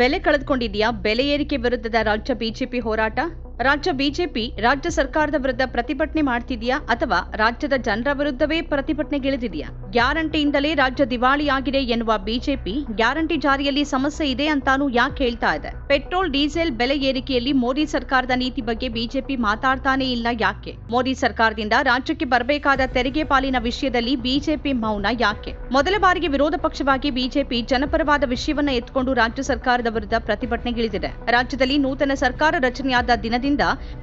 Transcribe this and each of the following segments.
ಬೆಲೆ ಕಳೆದುಕೊಂಡಿದೆಯಾ? ಬೆಲೆ ಏರಿಕೆ ವಿರುದ್ಧದ ರಾಜ್ಯ ಬಿಜೆಪಿ ಹೋರಾಟ. ರಾಜ್ಯ ಬಿಜೆಪಿ ರಾಜ್ಯ ಸರ್ಕಾರದ ವಿರುದ್ಧ ಪ್ರತಿಭಟನೆ ಮಾಡ್ತಿದೆಯಾ ಅಥವಾ ರಾಜ್ಯದ ಜನರ ವಿರುದ್ಧವೇ ಪ್ರತಿಭಟನೆಗಿಳಿದಿದೆಯಾ? ಗ್ಯಾರಂಟಿಯಿಂದಲೇ ರಾಜ್ಯ ದಿವಾಳಿಯಾಗಿದೆ ಎನ್ನುವ ಬಿಜೆಪಿ ಗ್ಯಾರಂಟಿ ಜಾರಿಯಲ್ಲಿ ಸಮಸ್ಯೆ ಇದೆ ಅಂತಾನೂ ಯಾಕೆ ಹೇಳ್ತಾ ಇದೆ? ಪೆಟ್ರೋಲ್ ಡೀಸೆಲ್ ಬೆಲೆ ಏರಿಕೆಯಲ್ಲಿ ಮೋದಿ ಸರ್ಕಾರದ ನೀತಿ ಬಗ್ಗೆ ಬಿಜೆಪಿ ಮಾತಾಡ್ತಾನೇ ಇಲ್ಲ ಯಾಕೆ? ಮೋದಿ ಸರ್ಕಾರದಿಂದ ರಾಜ್ಯಕ್ಕೆ ಬರಬೇಕಾದ ತೆರಿಗೆ ಪಾಲಿನ ವಿಷಯದಲ್ಲಿ ಬಿಜೆಪಿ ಮೌನ ಯಾಕೆ? ಮೊದಲ ಬಾರಿಗೆ ವಿರೋಧ ಪಕ್ಷವಾಗಿ ಬಿಜೆಪಿ ಜನಪರವಾದ ವಿಷಯವನ್ನ ಎತ್ಕೊಂಡು ರಾಜ್ಯ ಸರ್ಕಾರದ ವಿರುದ್ಧ ಪ್ರತಿಭಟನೆಗಿಳಿದಿದೆ. ರಾಜ್ಯದಲ್ಲಿ ನೂತನ ಸರ್ಕಾರ ರಚನೆಯಾದ ದಿನದಿಂದ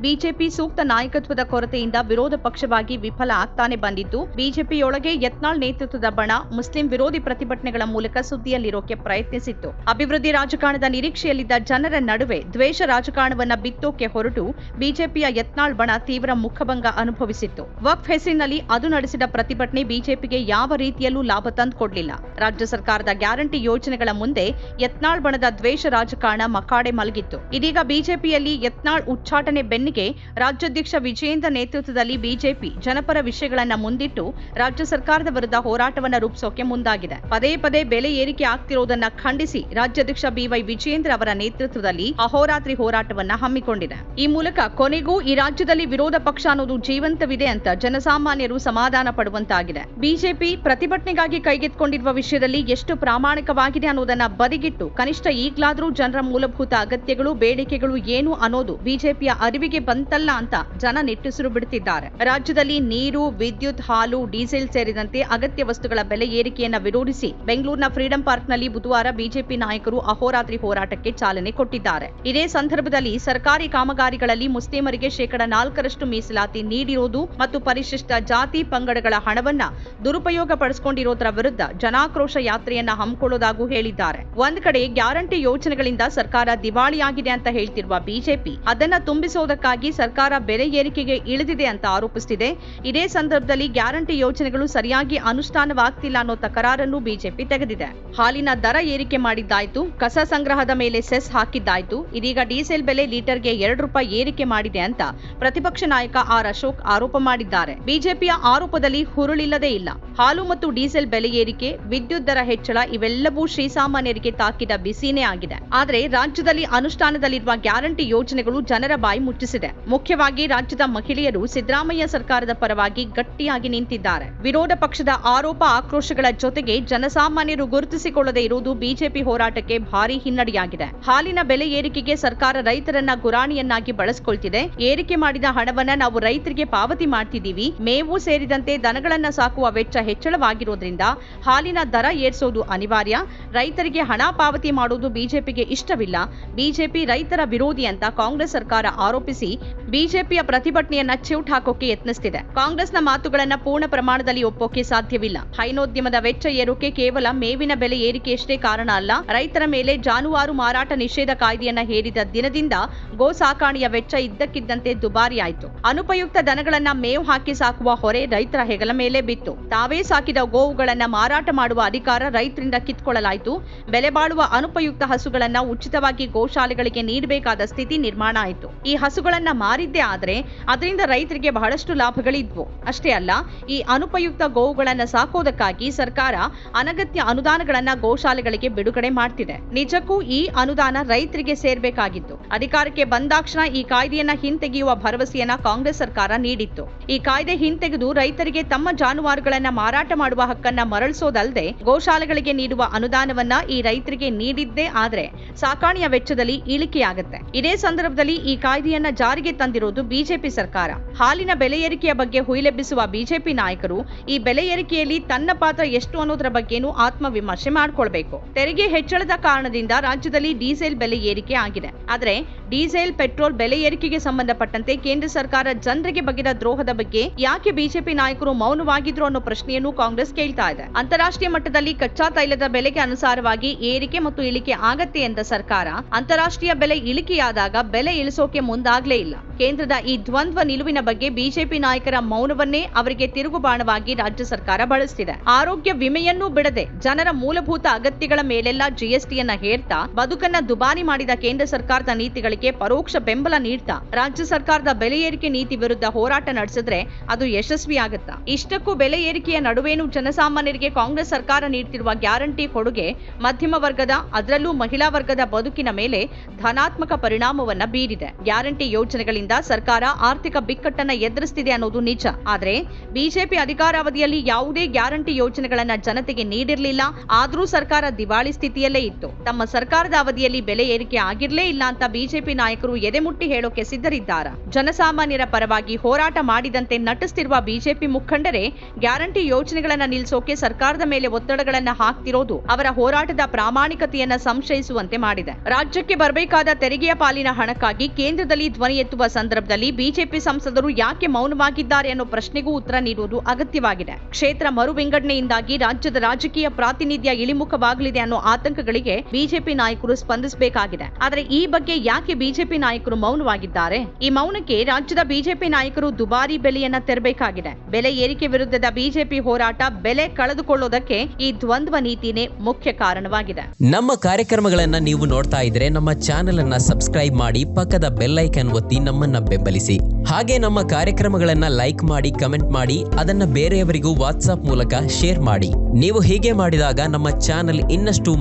ಬಿಜೆಪಿ ಸೂಕ್ತ ನಾಯಕತ್ವದ ಕೊರತೆಯಿಂದ ವಿರೋಧ ಪಕ್ಷವಾಗಿ ವಿಫಲ ಆಗ್ತಾನೆ ಬಂದಿದ್ದು, ಬಿಜೆಪಿಯೊಳಗೆ ಯತ್ನಾಳ್ ನೇತೃತ್ವದ ಬಣ ಮುಸ್ಲಿಂ ವಿರೋಧಿ ಪ್ರತಿಭಟನೆಗಳ ಮೂಲಕ ಸುದ್ದಿಯಲ್ಲಿರೋಕೆ ಪ್ರಯತ್ನಿಸಿತ್ತು. ಅಭಿವೃದ್ಧಿ ರಾಜಕಾರಣದ ನಿರೀಕ್ಷೆಯಲ್ಲಿದ್ದ ಜನರ ನಡುವೆ ದ್ವೇಷ ರಾಜಕಾರಣವನ್ನ ಬಿತ್ತೋಕೆ ಹೊರಟು ಬಿಜೆಪಿಯ ಯತ್ನಾಳ್ ಬಣ ತೀವ್ರ ಮುಖಭಂಗ ಅನುಭವಿಸಿತ್ತು. ವಕ್ಫ್ ಹೆಸರಿನಲ್ಲಿ ಅದು ನಡೆಸಿದ ಪ್ರತಿಭಟನೆ ಬಿಜೆಪಿಗೆ ಯಾವ ರೀತಿಯಲ್ಲೂ ಲಾಭ ತಂದುಕೊಡ್ಲಿಲ್ಲ. ರಾಜ್ಯ ಸರ್ಕಾರದ ಗ್ಯಾರಂಟಿ ಯೋಜನೆಗಳ ಮುಂದೆ ಯತ್ನಾಳ್ ಬಣದ ದ್ವೇಷ ರಾಜಕಾರಣ ಮಕಾಡೆ ಮಲಗಿತ್ತು. ಇದೀಗ ಬಿಜೆಪಿಯಲ್ಲಿ ಯತ್ನಾಳ್ ಉಚ್ಚಾಟನೆ ಬೆನ್ನಿಗೆ ರಾಜ್ಯಾಧ್ಯಕ್ಷ ವಿಜಯೇಂದ್ರ ನೇತೃತ್ವದಲ್ಲಿ ಬಿಜೆಪಿ ಜನಪರ ವಿಷಯಗಳನ್ನ ಮುಂದಿಟ್ಟು ರಾಜ್ಯ ಸರ್ಕಾರದ ವಿರುದ್ಧ ಹೋರಾಟವನ್ನ ರೂಪಿಸೋಕೆ ಮುಂದಾಗಿದೆ. ಪದೇ ಪದೇ ಬೆಲೆ ಏರಿಕೆ ಆಗ್ತಿರೋದನ್ನ ಖಂಡಿಸಿ ರಾಜ್ಯಾಧ್ಯಕ್ಷ ಬಿವೈ ವಿಜಯೇಂದ್ರ ಅವರ ನೇತೃತ್ವದಲ್ಲಿ ಅಹೋರಾತ್ರಿ ಹೋರಾಟವನ್ನ ಹಮ್ಮಿಕೊಂಡಿದೆ. ಈ ಮೂಲಕ ಕೊನೆಗೂ ಈ ರಾಜ್ಯದಲ್ಲಿ ವಿರೋಧ ಪಕ್ಷ ಅನ್ನೋದು ಜೀವಂತವಿದೆ ಅಂತ ಜನಸಾಮಾನ್ಯರು ಸಮಾಧಾನ ಪಡುವಂತಾಗಿದೆ. ಬಿಜೆಪಿ ಪ್ರತಿಭಟನೆಗಾಗಿ ಕೈಗೆತ್ತಿಕೊಂಡಿರುವ ವಿಷಯದಲ್ಲಿ ಎಷ್ಟು ಪ್ರಾಮಾಣಿಕವಾಗಿದೆ ಅನ್ನೋದನ್ನ ಬದಿಗಿಟ್ಟು ಕನಿಷ್ಠ ಈಗಲಾದರೂ ಜನರ ಮೂಲಭೂತ ಅಗತ್ಯಗಳು ಬೇಡಿಕೆಗಳು ಏನು ಅನ್ನೋದು ಬಿಜೆಪಿಯ ಅರಿವಿಗೆ ಬಂತಲ್ಲ ಅಂತ ಜನ ನಿಟ್ಟುಸಿರು ಬಿಡುತ್ತಿದ್ದಾರೆ. ರಾಜ್ಯದಲ್ಲಿ ನೀರು, ವಿದ್ಯುತ್, ಹಾಲು, ಡೀಸೆಲ್ ಸೇರಿದಂತೆ ಅಗತ್ಯ ವಸ್ತುಗಳ ಬೆಲೆ ಏರಿಕೆಯನ್ನ ವಿರೋಧಿಸಿ ಬೆಂಗಳೂರಿನ ಫ್ರೀಡಂ ಪಾರ್ಕ್ನಲ್ಲಿ ಬುಧವಾರ ಬಿಜೆಪಿ ನಾಯಕರು ಅಹೋರಾತ್ರಿ ಹೋರಾಟಕ್ಕೆ ಚಾಲನೆ ಕೊಟ್ಟಿದ್ದಾರೆ. ಇದೇ ಸಂದರ್ಭದಲ್ಲಿ ಸರ್ಕಾರಿ ಕಾಮಗಾರಿಗಳಲ್ಲಿ ಮುಸ್ಲಿಮರಿಗೆ 4% ಮೀಸಲಾತಿ ನೀಡಿರುವುದು ಮತ್ತು ಪರಿಶಿಷ್ಟ ಜಾತಿ ಪಂಗಡಗಳ ಹಣವನ್ನ ದುರುಪಯೋಗ ಪಡಿಸಿಕೊಂಡಿರೋದರ ವಿರುದ್ಧ ಜನಾಕ್ರೋಶ ಯಾತ್ರೆಯನ್ನ ಹಮ್ಮಿಕೊಳ್ಳೋದಾಗೂ ಹೇಳಿದ್ದಾರೆ. ಒಂದ್ ಕಡೆ ಗ್ಯಾರಂಟಿ ಯೋಜನೆಗಳಿಂದ ಸರ್ಕಾರ ದಿವಾಳಿಯಾಗಿದೆ ಅಂತ ಹೇಳ್ತಿರುವ ಬಿಜೆಪಿ ಅದನ್ನ ತುಂಬಿಸೋದಕ್ಕಾಗಿ ಸರ್ಕಾರ ಬೆಲೆ ಏರಿಕೆಗೆ ಇಳಿದಿದೆ ಅಂತ ಆರೋಪಿಸುತ್ತಿದೆ. ಇದೇ ಸಂದರ್ಭದಲ್ಲಿ ಗ್ಯಾರಂಟಿ ಯೋಜನೆಗಳು ಸರಿಯಾಗಿ ಅನುಷ್ಠಾನವಾಗ್ತಿಲ್ಲ ಅನ್ನೋ ತಕರಾರನ್ನು ಬಿಜೆಪಿ ತೆಗೆದಿದೆ. ಹಾಲಿನ ದರ ಏರಿಕೆ ಮಾಡಿದ್ದಾಯ್ತು, ಕಸ ಸಂಗ್ರಹದ ಮೇಲೆ ಸೆಸ್ ಹಾಕಿದ್ದಾಯ್ತು, ಇದೀಗ ಡೀಸೆಲ್ ಬೆಲೆ ಲೀಟರ್ಗೆ ₹2 ಏರಿಕೆ ಮಾಡಿದೆ ಅಂತ ಪ್ರತಿಪಕ್ಷ ನಾಯಕ ಆರ್ ಅಶೋಕ್ ಆರೋಪ ಮಾಡಿದ್ದಾರೆ. ಬಿಜೆಪಿಯ ಆರೋಪದಲ್ಲಿ ಹುರುಳಿಲ್ಲದೇ ಇಲ್ಲ. ಹಾಲು ಮತ್ತು ಡೀಸೆಲ್ ಬೆಲೆ ಏರಿಕೆ, ವಿದ್ಯುತ್ ದರ ಹೆಚ್ಚಳ ಇವೆಲ್ಲವೂ ಶ್ರೀಸಾಮಾನ್ಯರಿಗೆ ತಾಕಿದ ಬಿಸಿನೇ ಆಗಿದೆ. ಆದರೆ ರಾಜ್ಯದಲ್ಲಿ ಅನುಷ್ಠಾನದಲ್ಲಿರುವ ಗ್ಯಾರಂಟಿ ಯೋಜನೆಗಳು ಜನರ ಬಾಯಿ ಮುಚ್ಚಿಸಿದೆ. ಮುಖ್ಯವಾಗಿ ರಾಜ್ಯದ ಮಹಿಳೆಯರು ಸಿದ್ದರಾಮಯ್ಯ ಸರ್ಕಾರದ ಪರವಾಗಿ ಗಟ್ಟಿಯಾಗಿ ನಿಂತಿದ್ದಾರೆ. ವಿರೋಧ ಪಕ್ಷದ ಆರೋಪ ಆಕ್ರೋಶಗಳ ಜೊತೆಗೆ ಜನಸಾಮಾನ್ಯರು ಗುರುತಿಸಿಕೊಳ್ಳದೆ ಇರುವುದು ಬಿಜೆಪಿ ಹೋರಾಟಕ್ಕೆ ಭಾರಿ ಹಿನ್ನಡೆಯಾಗಿದೆ. ಹಾಲಿನ ಬೆಲೆ ಏರಿಕೆಗೆ ಸರ್ಕಾರ ರೈತರನ್ನ ಗುರಾಣಿಯನ್ನಾಗಿ ಬಳಸಿಕೊಳ್ತಿದೆ. ಏರಿಕೆ ಮಾಡಿದ ಹಣವನ್ನ ನಾವು ರೈತರಿಗೆ ಪಾವತಿ ಮಾಡ್ತಿದ್ದೀವಿ. ಮೇವು ಸೇರಿದಂತೆ ದನಗಳನ್ನ ಸಾಕುವ ವೆಚ್ಚ ಹೆಚ್ಚಳವಾಗಿರೋದ್ರಿಂದ ಹಾಲಿನ ದರ ಏರಿಸೋದು ಅನಿವಾರ್ಯ. ರೈತರಿಗೆ ಹಣ ಪಾವತಿ ಮಾಡುವುದು ಬಿಜೆಪಿಗೆ ಇಷ್ಟವಿಲ್ಲ. ಬಿಜೆಪಿ ರೈತರ ವಿರೋಧಿ ಅಂತ ಕಾಂಗ್ರೆಸ್ ಸರ್ಕಾರ ಆರೋಪಿಸಿ ಬಿಜೆಪಿಯ ಪ್ರತಿಭಟನೆಯನ್ನ ಚಿವುಟ್ ಹಾಕೋಕೆ ಯತ್ನಿಸುತ್ತಿದೆ. ಕಾಂಗ್ರೆಸ್ನ ಮಾತುಗಳನ್ನ ಪೂರ್ಣ ಪ್ರಮಾಣದಲ್ಲಿ ಒಪ್ಪೋಕೆ ಸಾಧ್ಯವಿಲ್ಲ. ಹೈನೋದ್ಯಮದ ವೆಚ್ಚ ಏರೋಕೆ ಕೇವಲ ಮೇವಿನ ಬೆಲೆ ಏರಿಕೆಯಷ್ಟೇ ಕಾರಣ ಅಲ್ಲ. ರೈತರ ಮೇಲೆ ಜಾನುವಾರು ಮಾರಾಟ ನಿಷೇಧ ಕಾಯ್ದೆಯನ್ನ ಹೇರಿದ ದಿನದಿಂದ ಗೋ ಸಾಕಾಣೆಯ ವೆಚ್ಚ ಇದ್ದಕ್ಕಿದ್ದಂತೆ ದುಬಾರಿಯಾಯಿತು. ಅನುಪಯುಕ್ತ ದನಗಳನ್ನ ಮೇವು ಹಾಕಿ ಸಾಕುವ ಹೊರೆ ರೈತರ ಹೆಗಲ ಮೇಲೆ ಬಿತ್ತು. ತಾವೇ ಸಾಕಿದ ಗೋವುಗಳನ್ನ ಮಾರಾಟ ಮಾಡುವ ಅಧಿಕಾರ ರೈತರಿಂದ ಕಿತ್ಕೊಳ್ಳಲಾಯಿತು. ಬೆಲೆ ಬಾಳುವ ಅನುಪಯುಕ್ತ ಹಸುಗಳನ್ನ ಉಚಿತವಾಗಿ ಗೋಶಾಲೆಗಳಿಗೆ ನೀಡಬೇಕಾದ ಸ್ಥಿತಿ ನಿರ್ಮಾಣ ಆಯಿತು. ಈ ಹಸುಗಳನ್ನ ಮಾರಿದ್ದೇ ಆದ್ರೆ ಅದರಿಂದ ರೈತರಿಗೆ ಬಹಳಷ್ಟು ಲಾಭಗಳಿದ್ವು. ಅಷ್ಟೇ ಅಲ್ಲ, ಈ ಅನುಪಯುಕ್ತ ಗೋವುಗಳನ್ನ ಸಾಕೋದಕ್ಕಾಗಿ ಸರ್ಕಾರ ಅನಗತ್ಯ ಅನುದಾನಗಳನ್ನ ಗೋಶಾಲೆಗಳಿಗೆ ಬಿಡುಗಡೆ ಮಾಡ್ತಿದೆ. ನಿಜಕ್ಕೂ ಈ ಅನುದಾನ ರೈತರಿಗೆ ಸೇರ್ಬೇಕಾಗಿತ್ತು. ಅಧಿಕಾರಕ್ಕೆ ಬಂದಾಕ್ಷಣ ಈ ಕಾಯ್ದೆಯನ್ನ ಹಿಂತೆಗೆಯುವ ಭರವಸೆಯನ್ನ ಕಾಂಗ್ರೆಸ್ ಸರ್ಕಾರ ನೀಡಿತ್ತು. ಈ ಕಾಯ್ದೆ ಹಿಂತೆಗೆದು ರೈತರಿಗೆ ತಮ್ಮ ಜಾನುವಾರುಗಳನ್ನ ಮಾರಾಟ ಮಾಡುವ ಹಕ್ಕನ್ನ ಮರಳಿಸೋದಲ್ಲದೆ ಗೋಶಾಲೆಗಳಿಗೆ ನೀಡುವ ಅನುದಾನವನ್ನ ಈ ರೈತರಿಗೆ ನೀಡಿದ್ದೇ ಆದ್ರೆ ಸಾಕಾಣೆಯ ವೆಚ್ಚದಲ್ಲಿ ಇಳಿಕೆಯಾಗುತ್ತೆ. ಇದೇ ಸಂದರ್ಭದಲ್ಲಿ ಈ ಕಾಯ್ದೆಯನ್ನ ಜಾರಿಗೆ ತಂದಿರೋದು ಬಿಜೆಪಿ ಸರ್ಕಾರ. ಹಾಲಿನ ಬೆಲೆ ಏರಿಕೆಯ ಬಗ್ಗೆ ಹುಯಿಲೆಬ್ಬಿಸುವ ಬಿಜೆಪಿ ನಾಯಕರು ಈ ಬೆಲೆ ಏರಿಕೆಯಲ್ಲಿ ತನ್ನ ಪಾತ್ರ ಎಷ್ಟು ಅನ್ನೋದರ ಬಗ್ಗೆನೂ ಆತ್ಮವಿಮರ್ಶೆ ಮಾಡಿಕೊಳ್ಬೇಕು. ತೆರಿಗೆ ಹೆಚ್ಚಳದ ಕಾರಣದಿಂದ ರಾಜ್ಯದಲ್ಲಿ ಡೀಸೆಲ್ ಬೆಲೆ ಏರಿಕೆ ಆಗಿದೆ. ಆದರೆ ಡೀಸೆಲ್, ಪೆಟ್ರೋಲ್ ಬೆಲೆ ಏರಿಕೆಗೆ ಸಂಬಂಧಪಟ್ಟಂತೆ ಕೇಂದ್ರ ಸರ್ಕಾರ ಜನರಿಗೆ ಬಗೆದ ದ್ರೋಹದ ಬಗ್ಗೆ ಯಾಕೆ ಬಿಜೆಪಿ ನಾಯಕರು ಮೌನವಾಗಿದ್ರು ಅನ್ನೋ ಪ್ರಶ್ನೆಯನ್ನು ಕಾಂಗ್ರೆಸ್ ಕೇಳ್ತಾ ಇದೆ. ಅಂತಾರಾಷ್ಟ್ರೀಯ ಮಟ್ಟದಲ್ಲಿ ಕಚ್ಚಾ ತೈಲದ ಬೆಲೆಗೆ ಅನುಸಾರವಾಗಿ ಏರಿಕೆ ಮತ್ತು ಇಳಿಕೆ ಆಗತ್ತೆ ಎಂದ ಸರ್ಕಾರ ಅಂತಾರಾಷ್ಟ್ರೀಯ ಬೆಲೆ ಇಳಿಕೆಯಾದಾಗ ಬೆಲೆ ಇಳಿಸೋಕೆ ಮುಂದಾಗ್ಲೇ ಇಲ್ಲ. ಕೇಂದ್ರದ ಈ ದ್ವಂದ್ವ ನಿಲುವಿನ ಬಗ್ಗೆ ಬಿಜೆಪಿ ನಾಯಕರ ಮೌನವನ್ನೇ ಅವರಿಗೆ ತಿರುಗುಬಾಣವಾಗಿ ರಾಜ್ಯ ಸರ್ಕಾರ ಬಳಸುತ್ತಿದೆ. ಆರೋಗ್ಯ ವಿಮೆಯನ್ನೂ ಬಿಡದೆ ಜನರ ಮೂಲಭೂತ ಅಗತ್ಯಗಳ ಮೇಲೆಲ್ಲ ಜಿಎಸ್ಟಿಯನ್ನ ಹೇರ್ತಾ ಬದುಕನ್ನ ದುಬಾರಿ ಮಾಡಿದ ಕೇಂದ್ರ ಸರ್ಕಾರದ ನೀತಿಗಳಿಗೆ ಏರಿಕೆಗೆ ಪರೋಕ್ಷ ಬೆಂಬಲ ನೀಡ್ತಾ ರಾಜ್ಯ ಸರ್ಕಾರದ ಬೆಲೆ ಏರಿಕೆ ನೀತಿ ವಿರುದ್ಧ ಹೋರಾಟ ನಡೆಸಿದ್ರೆ ಅದು ಯಶಸ್ವಿಯಾಗುತ್ತಾ? ಇಷ್ಟಕ್ಕೂ ಬೆಲೆ ಏರಿಕೆಯ ನಡುವೇನೂ ಜನಸಾಮಾನ್ಯರಿಗೆ ಕಾಂಗ್ರೆಸ್ ಸರ್ಕಾರ ನೀಡ್ತಿರುವ ಗ್ಯಾರಂಟಿ ಕೊಡುಗೆ ಮಧ್ಯಮ ವರ್ಗದ, ಅದರಲ್ಲೂ ಮಹಿಳಾ ವರ್ಗದ ಬದುಕಿನ ಮೇಲೆ ಧನಾತ್ಮಕ ಪರಿಣಾಮವನ್ನ ಬೀರಿದೆ. ಗ್ಯಾರಂಟಿ ಯೋಜನೆಗಳಿಂದ ಸರ್ಕಾರ ಆರ್ಥಿಕ ಬಿಕ್ಕಟ್ಟನ್ನ ಎದುರಿಸುತ್ತಿದೆ ಅನ್ನೋದು ನಿಜ. ಆದ್ರೆ ಬಿಜೆಪಿ ಅಧಿಕಾರಾವಧಿಯಲ್ಲಿ ಯಾವುದೇ ಗ್ಯಾರಂಟಿ ಯೋಜನೆಗಳನ್ನ ಜನತೆಗೆ ನೀಡಿರಲಿಲ್ಲ. ಆದರೂ ಸರ್ಕಾರ ದಿವಾಳಿ ಸ್ಥಿತಿಯಲ್ಲೇ ಇತ್ತು. ತಮ್ಮ ಸರ್ಕಾರದ ಅವಧಿಯಲ್ಲಿ ಬೆಲೆ ಏರಿಕೆ ಆಗಿರ್ಲೇ ಇಲ್ಲ ಅಂತ ಬಿಜೆಪಿ ನಾಯಕರು ಎದೆಮುಟ್ಟಿ ಹೇಳೋಕೆ ಸಿದ್ಧರಿದ್ದಾರೆ. ಜನಸಾಮಾನ್ಯರ ಪರವಾಗಿ ಹೋರಾಟ ಮಾಡಿದಂತೆ ನಟಿಸುತ್ತಿರುವ ಬಿಜೆಪಿ ಮುಖಂಡರೇ ಗ್ಯಾರಂಟಿ ಯೋಜನೆಗಳನ್ನ ನಿಲ್ಲಿಸೋಕೆ ಸರ್ಕಾರದ ಮೇಲೆ ಒತ್ತಡಗಳನ್ನ ಹಾಕ್ತಿರೋದು ಅವರ ಹೋರಾಟದ ಪ್ರಾಮಾಣಿಕತೆಯನ್ನ ಸಂಶಯಿಸುವಂತೆ ಮಾಡಿದೆ. ರಾಜ್ಯಕ್ಕೆ ಬರಬೇಕಾದ ತೆರಿಗೆಯ ಪಾಲಿನ ಹಣಕ್ಕಾಗಿ ಕೇಂದ್ರದಲ್ಲಿ ಧ್ವನಿ ಎತ್ತುವ ಸಂದರ್ಭದಲ್ಲಿ ಬಿಜೆಪಿ ಸಂಸದರು ಯಾಕೆ ಮೌನವಾಗಿದ್ದಾರೆ ಅನ್ನೋ ಪ್ರಶ್ನೆಗೂ ಉತ್ತರ ನೀಡುವುದು ಅಗತ್ಯವಾಗಿದೆ. ಕ್ಷೇತ್ರ ಮರು ವಿಂಗಡಣೆಯಿಂದಾಗಿ ರಾಜ್ಯದ ರಾಜಕೀಯ ಪ್ರಾತಿನಿಧ್ಯ ಇಳಿಮುಖವಾಗಲಿದೆ ಅನ್ನೋ ಆತಂಕಗಳಿಗೆ ಬಿಜೆಪಿ ನಾಯಕರು ಸ್ಪಂದಿಸಬೇಕಾಗಿದೆ. ಆದರೆ ಈ ಬಗ್ಗೆ ಯಾಕೆ ಬಿಜೆಪಿ ನಾಯಕರು ಮೌನವಾಗಿದ್ದಾರೆ? ಈ ಮೌನಕ್ಕೆ ರಾಜ್ಯದ ಬಿಜೆಪಿ ನಾಯಕರು ದುಬಾರಿ ಬೆಲೆಯನ್ನ ತೆರಬೇಕಾಗಿದೆ. ಬೆಲೆ ಏರಿಕೆ ವಿರುದ್ಧದ ಬಿಜೆಪಿ ಹೋರಾಟ ಬೆಲೆ ಕಳೆದುಕೊಳ್ಳೋದಕ್ಕೆ ಈ ದ್ವಂದ್ವ ನೀತಿನೇ ಮುಖ್ಯ ಕಾರಣವಾಗಿದೆ. ನಮ್ಮ ಕಾರ್ಯಕ್ರಮಗಳನ್ನ ನೀವು ನೋಡ್ತಾ ಇದ್ರೆ ನಮ್ಮ ಚಾನೆಲ್ ಅನ್ನ ಸಬ್ಸ್ಕ್ರೈಬ್ ಮಾಡಿ, ಪಕ್ಕದ ಬೆಲ್ ಐಕಾನ್ ಒತ್ತಿ ನಮ್ಮನ್ನ ಬೆಂಬಲಿಸಿ. ಹಾಗೆ ನಮ್ಮ ಕಾರ್ಯಕ್ರಮಗಳನ್ನ ಲೈಕ್ ಮಾಡಿ, ಕಮೆಂಟ್ ಮಾಡಿ, ಅದನ್ನ ಬೇರೆಯವರಿಗೂ ವಾಟ್ಸ್ಆಪ್ ಮೂಲಕ ಶೇರ್ ಮಾಡಿ. ನೀವು ಹೀಗೆ ಮಾಡಿದಾಗ ನಮ್ಮ ಚಾನೆಲ್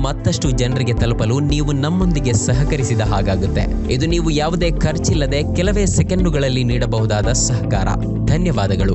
ಮತ್ತಷ್ಟು ಜನರಿಗೆ ತಲುಪಲು ನೀವು ನಮ್ಮೊಂದಿಗೆ ಸಹಕರಿಸಿದ ಹಾಗಾಗುತ್ತೆ. ಇದು ನೀವು ಯಾವುದೇ ಖರ್ಚಿಲ್ಲದೆ ಕೆಲವೇ ಸೆಕೆಂಡುಗಳಲ್ಲಿ ನೀಡಬಹುದಾದ ಸಹಕಾರ. ಧನ್ಯವಾದಗಳು.